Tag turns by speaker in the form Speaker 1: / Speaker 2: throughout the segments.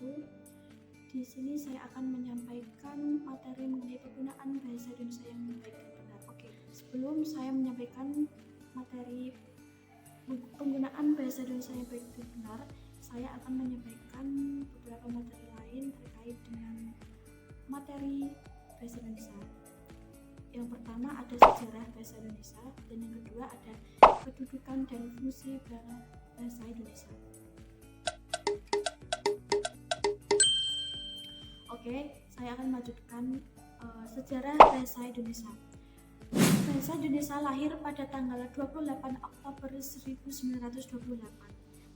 Speaker 1: wabarakatuh. Di sini saya akan menyampaikan materi mengenai penggunaan bahasa Indonesia yang baik dan benar. Oke, sebelum saya menyampaikan materi penggunaan bahasa Indonesia yang baik dan benar, saya akan menyampaikan beberapa materi lain terkait dengan materi bahasa Indonesia. Yang pertama ada sejarah bahasa Indonesia, dan yang kedua ada kedudukan dan fungsi bahasa Indonesia. Oke, saya akan melanjutkan sejarah bahasa Indonesia. Bahasa Indonesia lahir pada tanggal 28 Oktober 1928.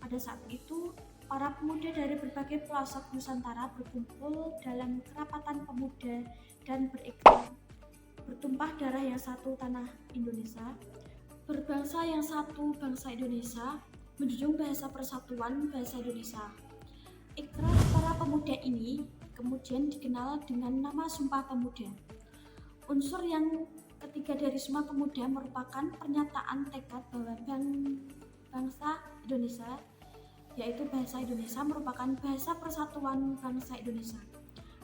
Speaker 1: Pada saat itu, para pemuda dari berbagai pelosok Nusantara berkumpul dalam kerapatan pemuda dan berikrar bertumpah darah yang satu tanah Indonesia, berbangsa yang satu bangsa Indonesia, menjunjung bahasa persatuan bahasa Indonesia. Ikrar para pemuda ini kemudian dikenal dengan nama Sumpah Pemuda. Unsur yang ketiga dari Sumpah Pemuda merupakan pernyataan tekad bahwa bangsa Indonesia, yaitu bahasa Indonesia, merupakan bahasa persatuan bangsa Indonesia.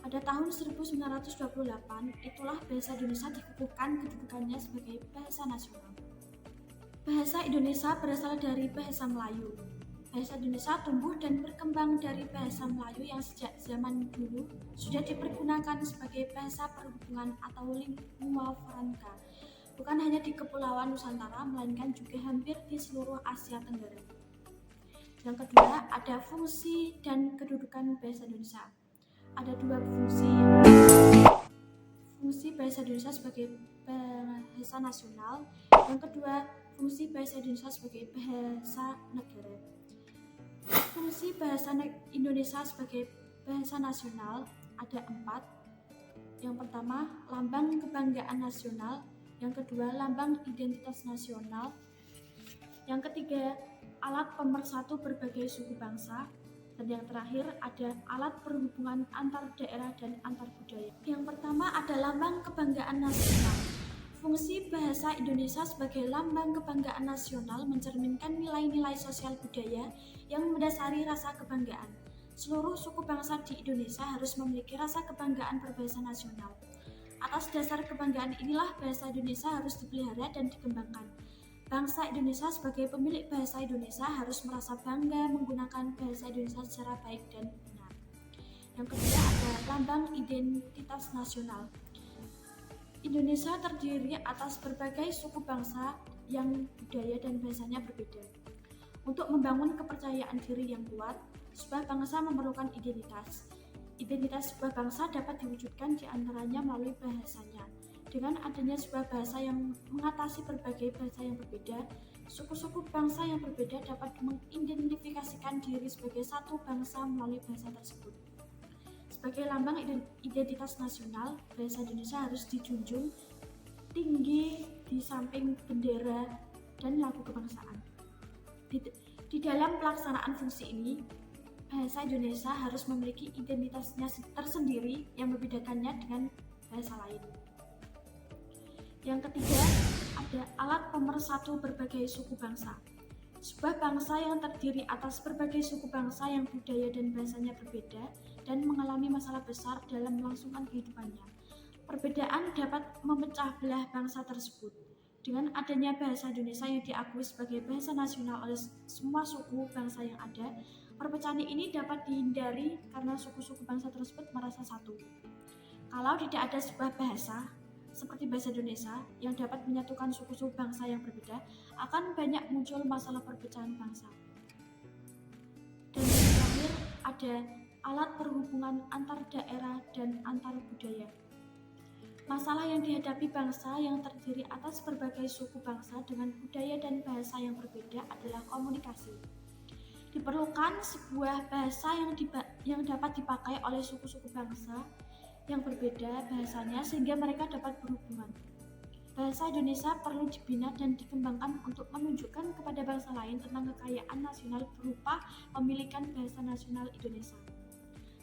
Speaker 1: Pada tahun 1928, itulah bahasa Indonesia dikukuhkan kedudukannya sebagai bahasa nasional. Bahasa Indonesia berasal dari bahasa Melayu. Bahasa Indonesia tumbuh dan berkembang dari bahasa Melayu yang sejak zaman dulu sudah dipergunakan sebagai bahasa perhubungan atau lingua franca, bukan hanya di Kepulauan Nusantara, melainkan juga hampir di seluruh Asia Tenggara. Yang kedua, ada fungsi dan kedudukan bahasa Indonesia. Ada dua fungsi, fungsi bahasa Indonesia sebagai bahasa nasional, yang kedua, fungsi bahasa Indonesia sebagai bahasa negara. Fungsi bahasa Indonesia sebagai bahasa nasional ada 4. Yang pertama, lambang kebanggaan nasional. Yang kedua, lambang identitas nasional. Yang ketiga, alat pemersatu berbagai suku bangsa. Dan yang terakhir, ada alat perhubungan antar daerah dan antar budaya. Yang pertama ada lambang kebanggaan nasional. Fungsi bahasa Indonesia sebagai lambang kebanggaan nasional mencerminkan nilai-nilai sosial budaya yang mendasari rasa kebanggaan. Seluruh suku bangsa di Indonesia harus memiliki rasa kebanggaan berbahasa nasional. Atas dasar kebanggaan inilah bahasa Indonesia harus dipelihara dan dikembangkan. Bangsa Indonesia sebagai pemilik bahasa Indonesia harus merasa bangga menggunakan bahasa Indonesia secara baik dan benar. Yang kedua ada lambang identitas nasional. Indonesia terdiri atas berbagai suku bangsa yang budaya dan bahasanya berbeda. Untuk membangun kepercayaan diri yang kuat, sebuah bangsa memerlukan identitas. Identitas sebuah bangsa dapat diwujudkan diantaranya melalui bahasanya. Dengan adanya sebuah bahasa yang mengatasi berbagai bahasa yang berbeda, suku-suku bangsa yang berbeda dapat mengidentifikasikan diri sebagai satu bangsa melalui bahasa tersebut. Sebagai lambang identitas nasional, bahasa Indonesia harus dijunjung tinggi di samping bendera dan lagu kebangsaan. Di dalam pelaksanaan fungsi ini, bahasa Indonesia harus memiliki identitasnya tersendiri yang membedakannya dengan bahasa lain. Yang ketiga, ada alat pemersatu berbagai suku bangsa. Sebuah bangsa yang terdiri atas berbagai suku bangsa yang budaya dan bahasanya berbeda dan mengalami masalah besar dalam melangsungkan kehidupannya. Perbedaan dapat memecah belah bangsa tersebut. Dengan adanya bahasa Indonesia yang diakui sebagai bahasa nasional oleh semua suku bangsa yang ada, perpecahan ini dapat dihindari karena suku-suku bangsa tersebut merasa satu. Kalau tidak ada sebuah bahasa seperti bahasa Indonesia yang dapat menyatukan suku-suku bangsa yang berbeda, akan banyak muncul masalah perpecahan bangsa. Dan yang terakhir ada alat perhubungan antar daerah dan antar budaya. Masalah yang dihadapi bangsa yang terdiri atas berbagai suku bangsa dengan budaya dan bahasa yang berbeda adalah komunikasi. Diperlukan sebuah bahasa yang dapat dipakai oleh suku-suku bangsa yang berbeda bahasanya sehingga mereka dapat berhubungan. Bahasa Indonesia perlu dibina dan dikembangkan untuk menunjukkan kepada bangsa lain tentang kekayaan nasional berupa pemilikan bahasa nasional Indonesia.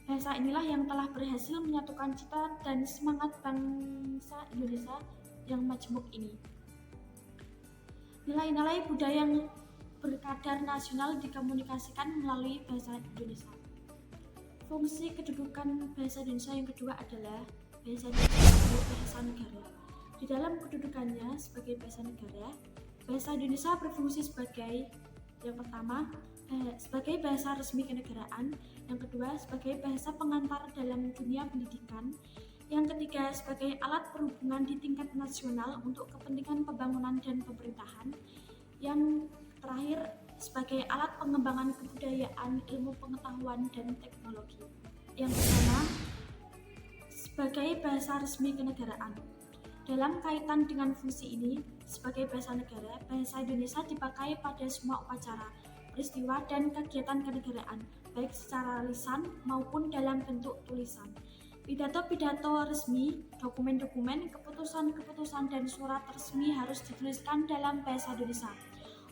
Speaker 1: Bahasa inilah yang telah berhasil menyatukan cita dan semangat bangsa Indonesia yang majemuk ini. Nilai-nilai budaya yang berkadar nasional dikomunikasikan melalui bahasa Indonesia. Fungsi kedudukan bahasa Indonesia yang kedua adalah bahasa Indonesia sebagai bahasa negara. Di dalam kedudukannya sebagai bahasa negara, bahasa Indonesia berfungsi sebagai yang pertama sebagai bahasa resmi kenegaraan, yang kedua sebagai bahasa pengantar dalam dunia pendidikan, yang ketiga sebagai alat perhubungan di tingkat nasional untuk kepentingan pembangunan dan pemerintahan, yang terakhir sebagai alat pengembangan kebudayaan, ilmu pengetahuan, dan teknologi. Yang pertama, sebagai bahasa resmi kenegaraan. Dalam kaitan dengan fungsi ini, sebagai bahasa negara, bahasa Indonesia dipakai pada semua upacara, peristiwa, dan kegiatan kenegaraan, baik secara lisan maupun dalam bentuk tulisan. Pidato-pidato resmi, dokumen-dokumen, keputusan-keputusan, dan surat resmi harus dituliskan dalam bahasa Indonesia.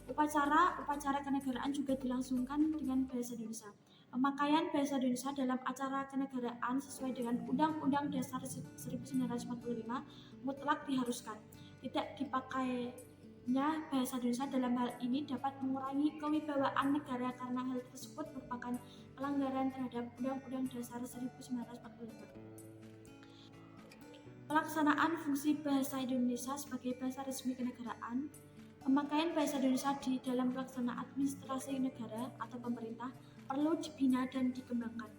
Speaker 1: Upacara kenegaraan juga dilangsungkan dengan bahasa Indonesia. Pemakaian bahasa Indonesia dalam acara kenegaraan sesuai dengan Undang-Undang Dasar 1945 mutlak diharuskan. Tidak dipakainya bahasa Indonesia dalam hal ini dapat mengurangi kewibawaan negara karena hal tersebut merupakan pelanggaran terhadap Undang-Undang Dasar 1945. Pelaksanaan fungsi bahasa Indonesia sebagai bahasa resmi kenegaraan. Pemakaian bahasa Indonesia di dalam pelaksanaan administrasi negara atau pemerintah perlu dibina dan dikembangkan.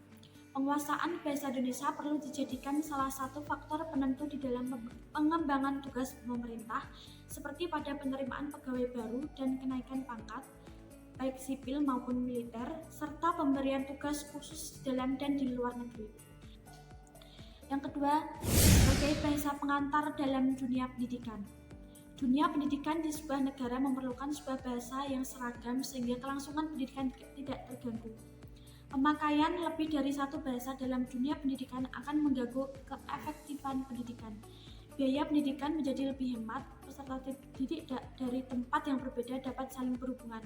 Speaker 1: Penguasaan bahasa Indonesia perlu dijadikan salah satu faktor penentu di dalam pengembangan tugas pemerintah, seperti pada penerimaan pegawai baru dan kenaikan pangkat, baik sipil maupun militer, serta pemberian tugas khusus di dalam dan di luar negeri. Yang kedua, sebagai bahasa pengantar dalam dunia pendidikan. Dunia pendidikan di sebuah negara memerlukan sebuah bahasa yang seragam sehingga kelangsungan pendidikan tidak terganggu. Pemakaian lebih dari satu bahasa dalam dunia pendidikan akan mengganggu keefektifan pendidikan. Biaya pendidikan menjadi lebih hemat, peserta didik dari tempat yang berbeda dapat saling berhubungan.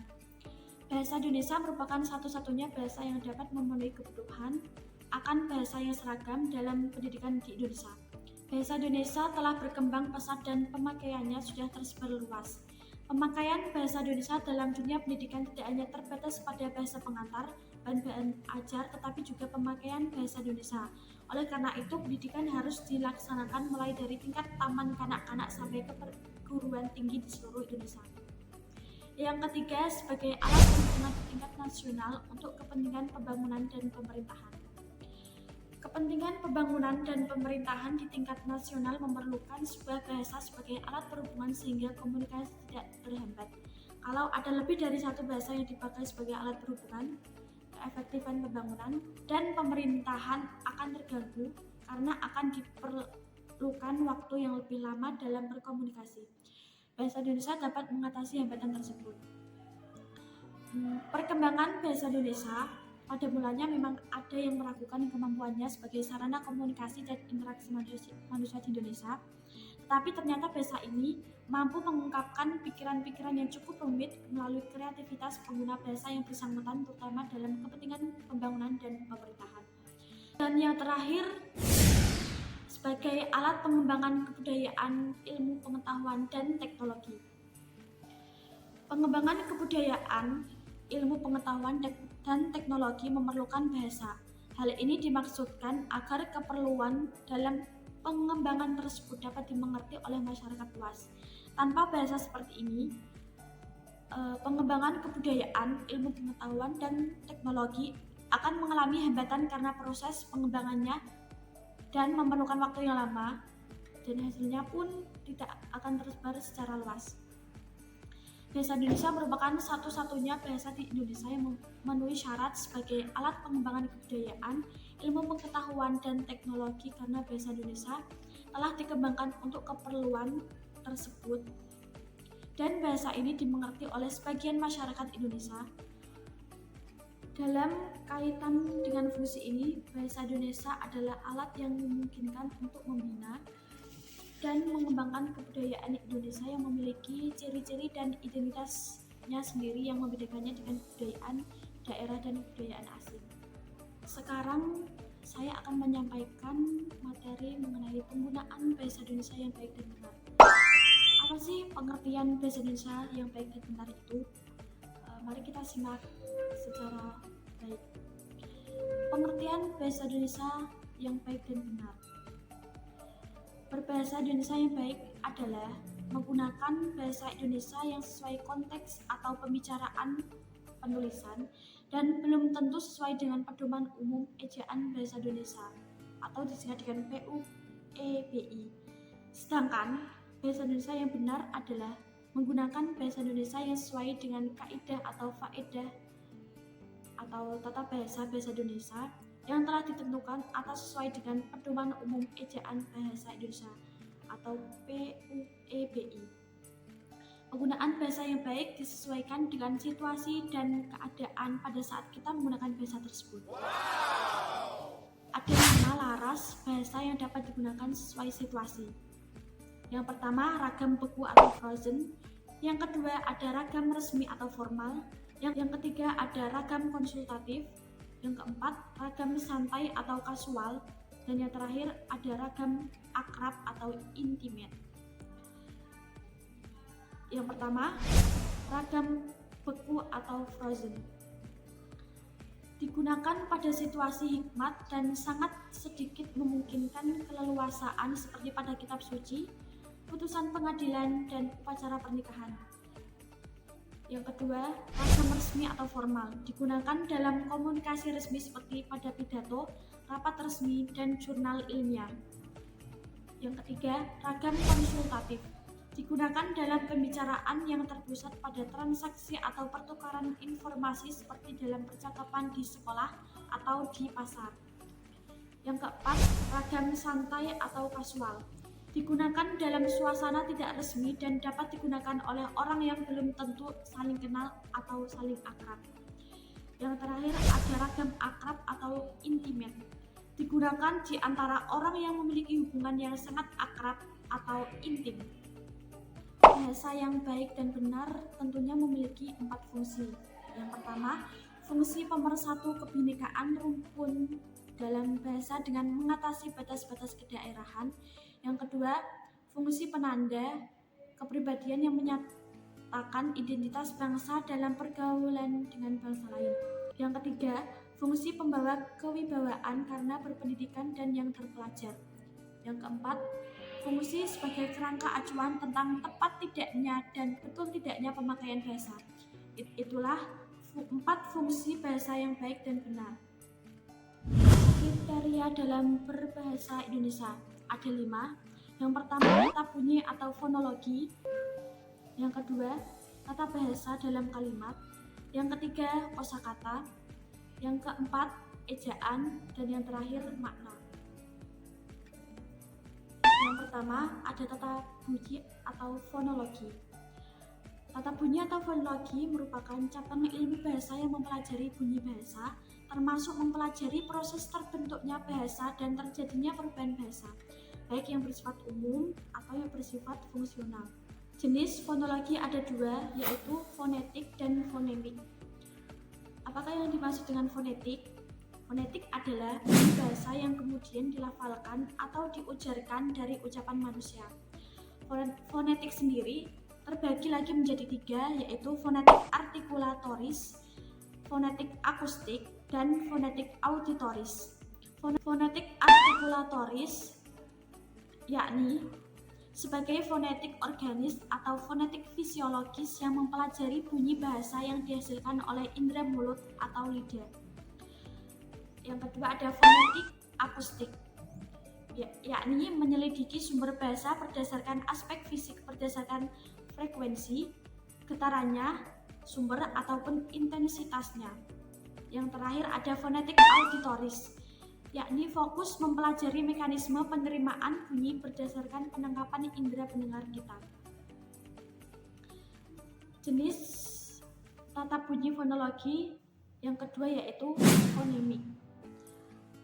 Speaker 1: Bahasa Indonesia merupakan satu-satunya bahasa yang dapat memenuhi kebutuhan akan bahasa yang seragam dalam pendidikan di Indonesia. Bahasa Indonesia telah berkembang pesat dan pemakaiannya sudah tersebar luas. Pemakaian bahasa Indonesia dalam dunia pendidikan tidak hanya terbatas pada bahasa pengantar, bahan ajar, tetapi juga pemakaian bahasa Indonesia. Oleh karena itu, pendidikan harus dilaksanakan mulai dari tingkat taman kanak-kanak sampai ke perguruan tinggi di seluruh Indonesia. Yang ketiga, sebagai alat penghubungan di tingkat nasional untuk kepentingan pembangunan dan pemerintahan. Kepentingan pembangunan dan pemerintahan di tingkat nasional memerlukan sebuah bahasa sebagai alat perhubungan sehingga komunikasi tidak terhambat. Kalau ada lebih dari satu bahasa yang dipakai sebagai alat perhubungan, keefektifan pembangunan dan pemerintahan akan terganggu karena akan diperlukan waktu yang lebih lama dalam berkomunikasi. Bahasa Indonesia dapat mengatasi hambatan tersebut. Perkembangan bahasa Indonesia pada mulanya memang ada yang meragukan kemampuannya sebagai sarana komunikasi dan interaksi manusia di Indonesia, tetapi ternyata bahasa ini mampu mengungkapkan pikiran-pikiran yang cukup rumit melalui kreativitas pengguna bahasa yang bersangkutan, terutama dalam kepentingan pembangunan dan pemerintahan. Dan yang terakhir, sebagai alat pengembangan kebudayaan, ilmu pengetahuan, dan teknologi. Pengembangan kebudayaan, ilmu pengetahuan, dan teknologi memerlukan bahasa. Hal ini dimaksudkan agar keperluan dalam pengembangan tersebut dapat dimengerti oleh masyarakat luas. Tanpa bahasa seperti ini, pengembangan kebudayaan, ilmu pengetahuan, dan teknologi akan mengalami hambatan karena proses pengembangannya dan memerlukan waktu yang lama, dan hasilnya pun tidak akan tersebar secara luas. Bahasa Indonesia merupakan satu-satunya bahasa di Indonesia yang memenuhi syarat sebagai alat pengembangan kebudayaan, ilmu pengetahuan, dan teknologi karena bahasa Indonesia telah dikembangkan untuk keperluan tersebut dan bahasa ini dimengerti oleh sebagian masyarakat Indonesia. Dalam kaitan dengan fungsi ini, bahasa Indonesia adalah alat yang memungkinkan untuk membina dan mengembangkan kebudayaan Indonesia yang memiliki ciri-ciri dan identitasnya sendiri yang membedakannya dengan kebudayaan daerah dan kebudayaan asing. Sekarang saya akan menyampaikan materi mengenai penggunaan bahasa Indonesia yang baik dan benar. Apa sih pengertian bahasa Indonesia yang baik dan benar itu? Mari kita simak secara baik. Pengertian bahasa Indonesia yang baik dan benar. Berbahasa Indonesia yang baik adalah menggunakan bahasa Indonesia yang sesuai konteks atau pembicaraan penulisan dan belum tentu sesuai dengan pedoman umum ejaan bahasa Indonesia atau disingkat dengan PUEBI. Sedangkan bahasa Indonesia yang benar adalah menggunakan bahasa Indonesia yang sesuai dengan kaidah atau faedah atau tata bahasa Indonesia yang telah ditentukan atau sesuai dengan pedoman umum ejaan bahasa Indonesia atau PUEBI. Penggunaan bahasa yang baik disesuaikan dengan situasi dan keadaan pada saat kita menggunakan bahasa tersebut. Ada 5 laras bahasa yang dapat digunakan sesuai situasi. Yang pertama, ragam beku atau frozen. Yang kedua, ada ragam resmi atau formal. Yang ketiga, ada ragam konsultatif. Yang keempat, ragam santai atau kasual. Dan yang terakhir, ada ragam akrab atau intimate. Yang pertama, ragam beku atau frozen. Digunakan pada situasi hikmat dan sangat sedikit memungkinkan keleluasaan seperti pada kitab suci, putusan pengadilan, dan upacara pernikahan. Yang kedua, ragam resmi atau formal. Digunakan dalam komunikasi resmi seperti pada pidato, rapat resmi, dan jurnal ilmiah. Yang ketiga, ragam konsultatif. Digunakan dalam pembicaraan yang terpusat pada transaksi atau pertukaran informasi seperti dalam percakapan di sekolah atau di pasar. Yang keempat, ragam santai atau kasual. Digunakan dalam suasana tidak resmi dan dapat digunakan oleh orang yang belum tentu saling kenal atau saling akrab. Yang terakhir, ada ragam akrab atau intimate. Digunakan di antara orang yang memiliki hubungan yang sangat akrab atau intim. Bahasa yang baik dan benar tentunya memiliki 4 fungsi. Yang pertama, fungsi pemersatu kebinekaan rumpun dalam bahasa dengan mengatasi batas-batas kedaerahan. Yang kedua, fungsi penanda kepribadian yang menyatakan identitas bangsa dalam pergaulan dengan bangsa lain. Yang ketiga, fungsi pembawa kewibawaan karena berpendidikan dan yang terpelajar. Yang keempat, fungsi sebagai kerangka acuan tentang tepat tidaknya dan betul tidaknya pemakaian bahasa. Itulah 4 fungsi bahasa yang baik dan benar. Kriteria dalam berbahasa Indonesia ada 5. Yang pertama, tata bunyi atau fonologi. Yang kedua, tata bahasa dalam kalimat. Yang ketiga, kosakata. Yang keempat, ejaan. Dan yang terakhir, makna. Yang pertama, ada tata bunyi atau fonologi. Tata bunyi atau fonologi merupakan cabang ilmu bahasa yang mempelajari bunyi bahasa, termasuk mempelajari proses terbentuknya bahasa dan terjadinya perubahan bahasa, baik yang bersifat umum atau yang bersifat fungsional. Jenis fonologi ada 2, yaitu fonetik dan fonemik. Apakah yang dimaksud dengan fonetik? Fonetik adalah bahasa yang kemudian dilafalkan atau diujarkan dari ucapan manusia. Fonetik sendiri terbagi lagi menjadi 3, yaitu fonetik artikulatoris, fonetik akustik, dan fonetik auditoris. Fonetik artikulatoris yakni sebagai fonetik organis atau fonetik fisiologis yang mempelajari bunyi bahasa yang dihasilkan oleh indera mulut atau lidah. Yang kedua ada fonetik akustik, yakni menyelidiki sumber bahasa berdasarkan aspek fisik, berdasarkan frekuensi, getarannya, sumber ataupun intensitasnya. Yang terakhir ada fonetik auditoris, yakni fokus mempelajari mekanisme penerimaan bunyi berdasarkan penangkapan indera pendengar kita. Jenis tata bunyi fonologi yang kedua yaitu fonemik.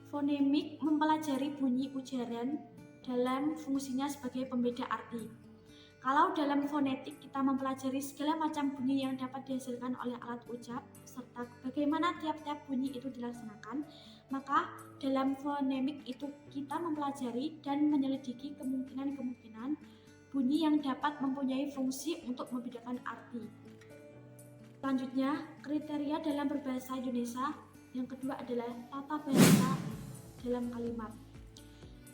Speaker 1: Fonemik mempelajari bunyi ujaran dalam fungsinya sebagai pembeda arti. Kalau dalam fonetik kita mempelajari segala macam bunyi yang dapat dihasilkan oleh alat ucap serta bagaimana tiap-tiap bunyi itu dilaksanakan, maka dalam fonemik itu kita mempelajari dan menyelidiki kemungkinan-kemungkinan bunyi yang dapat mempunyai fungsi untuk membedakan arti. Selanjutnya, kriteria dalam berbahasa Indonesia Yang kedua adalah tata bahasa dalam kalimat.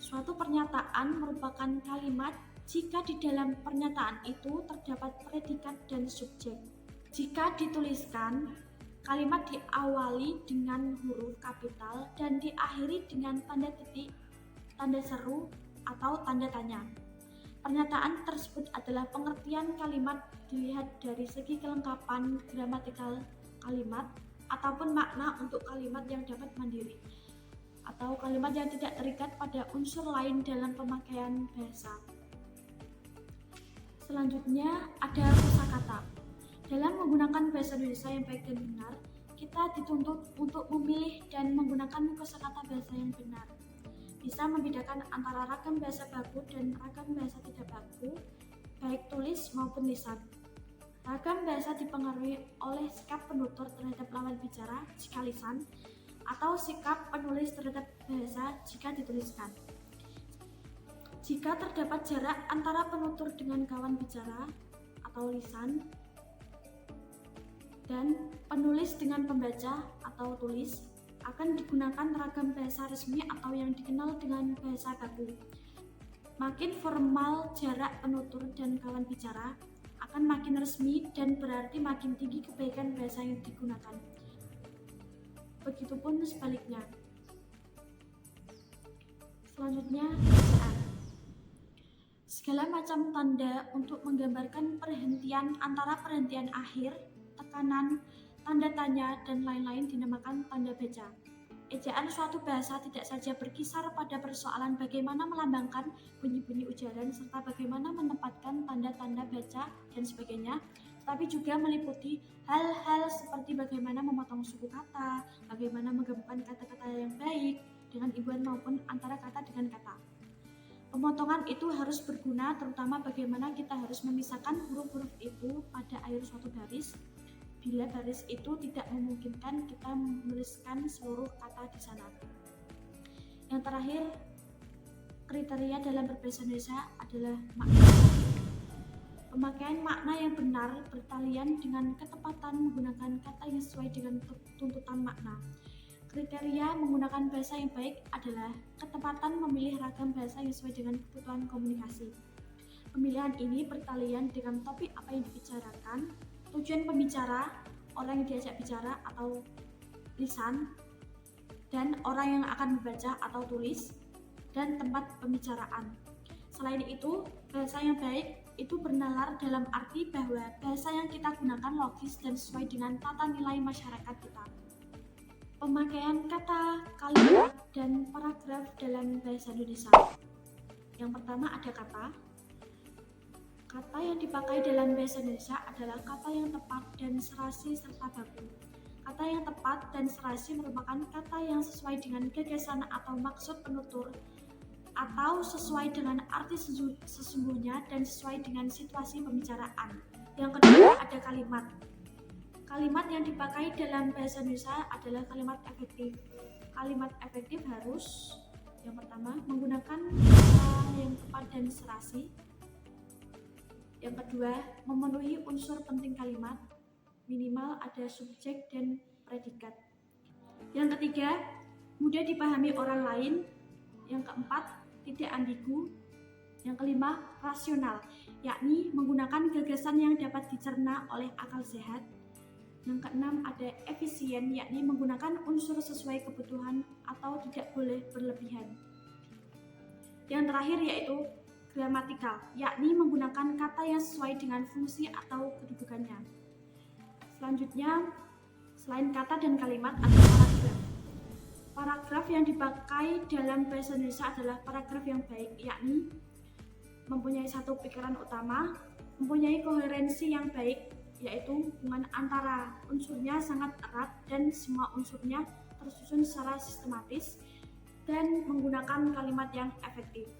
Speaker 1: Suatu pernyataan merupakan kalimat jika di dalam pernyataan itu terdapat predikat dan subjek. Jika dituliskan, kalimat diawali dengan huruf kapital dan diakhiri dengan tanda titik, tanda seru, atau tanda tanya. Pernyataan tersebut adalah pengertian kalimat dilihat dari segi kelengkapan gramatikal kalimat ataupun makna untuk kalimat yang dapat mandiri atau kalimat yang tidak terikat pada unsur lain dalam pemakaian bahasa. Selanjutnya ada kosakata. Dalam menggunakan bahasa Indonesia yang baik dan benar, kita dituntut untuk memilih dan menggunakan kosakata bahasa yang benar. Bisa membedakan antara ragam bahasa baku dan ragam bahasa tidak baku, baik tulis maupun lisan. Ragam bahasa dipengaruhi oleh sikap penutur terhadap lawan bicara jika lisan, atau sikap penulis terhadap bahasa jika dituliskan. Jika terdapat jarak antara penutur dengan kawan bicara atau lisan, dan penulis dengan pembaca atau tulis, akan digunakan ragam bahasa resmi atau yang dikenal dengan bahasa baku. Makin formal jarak penutur dan kawan bicara, akan makin resmi dan berarti makin tinggi kebaikan bahasa yang digunakan. Begitupun sebaliknya. Selanjutnya, segala macam tanda untuk menggambarkan perhentian antara perhentian akhir, tekanan, tanda tanya, dan lain-lain dinamakan tanda baca. Ejaan suatu bahasa tidak saja berkisar pada persoalan bagaimana melambangkan bunyi-bunyi ujaran serta bagaimana menempatkan tanda-tanda baca dan sebagainya, tetapi juga meliputi hal-hal seperti bagaimana memotong suku kata, bagaimana menggabungkan kata-kata yang baik dengan imbuhan maupun antara kata dengan kata. Pemotongan itu harus berguna, terutama bagaimana kita harus memisahkan huruf-huruf itu pada akhir suatu baris, bila baris itu tidak memungkinkan kita menuliskan seluruh kata di sana. Yang terakhir, kriteria dalam berbahasa Indonesia adalah makna. Pemakaian makna yang benar bertalian dengan ketepatan menggunakan kata yang sesuai dengan tuntutan makna. Kriteria menggunakan bahasa yang baik adalah ketepatan memilih ragam bahasa yang sesuai dengan kebutuhan komunikasi. Pemilihan ini bertalian dengan topik apa yang dibicarakan, tujuan pembicara, orang yang diajak bicara atau lisan, dan orang yang akan membaca atau tulis, dan tempat pembicaraan. Selain itu, bahasa yang baik itu bernalar dalam arti bahwa bahasa yang kita gunakan logis dan sesuai dengan tata nilai masyarakat kita. Pemakaian kata, kalimat, dan paragraf dalam bahasa Indonesia. Yang pertama ada kata. Kata yang dipakai dalam bahasa Indonesia adalah kata yang tepat dan serasi serta baku. Kata yang tepat dan serasi merupakan kata yang sesuai dengan gagasan atau maksud penutur, atau sesuai dengan arti sesungguhnya dan sesuai dengan situasi pembicaraan. Yang kedua ada kalimat. Kalimat yang dipakai dalam bahasa Indonesia adalah kalimat efektif. Kalimat efektif harus, yang pertama, menggunakan kata yang tepat dan serasi. Yang kedua, memenuhi unsur penting kalimat, minimal ada subjek dan predikat. Yang ketiga, mudah dipahami orang lain. Yang keempat, tidak ambigu. Yang kelima, rasional, yakni menggunakan gagasan yang dapat dicerna oleh akal sehat. Yang keenam, ada efisien, yakni menggunakan unsur sesuai kebutuhan atau tidak boleh berlebihan. Yang terakhir yaitu gramatikal, yakni menggunakan kata yang sesuai dengan fungsi atau kedudukannya. Selanjutnya, selain kata dan kalimat ada paragraf. Paragraf yang dipakai dalam bahasa Indonesia adalah paragraf yang baik, yakni mempunyai satu pikiran utama, mempunyai koherensi yang baik, yaitu hubungan antara unsurnya sangat erat dan semua unsurnya tersusun secara sistematis, dan menggunakan kalimat yang efektif.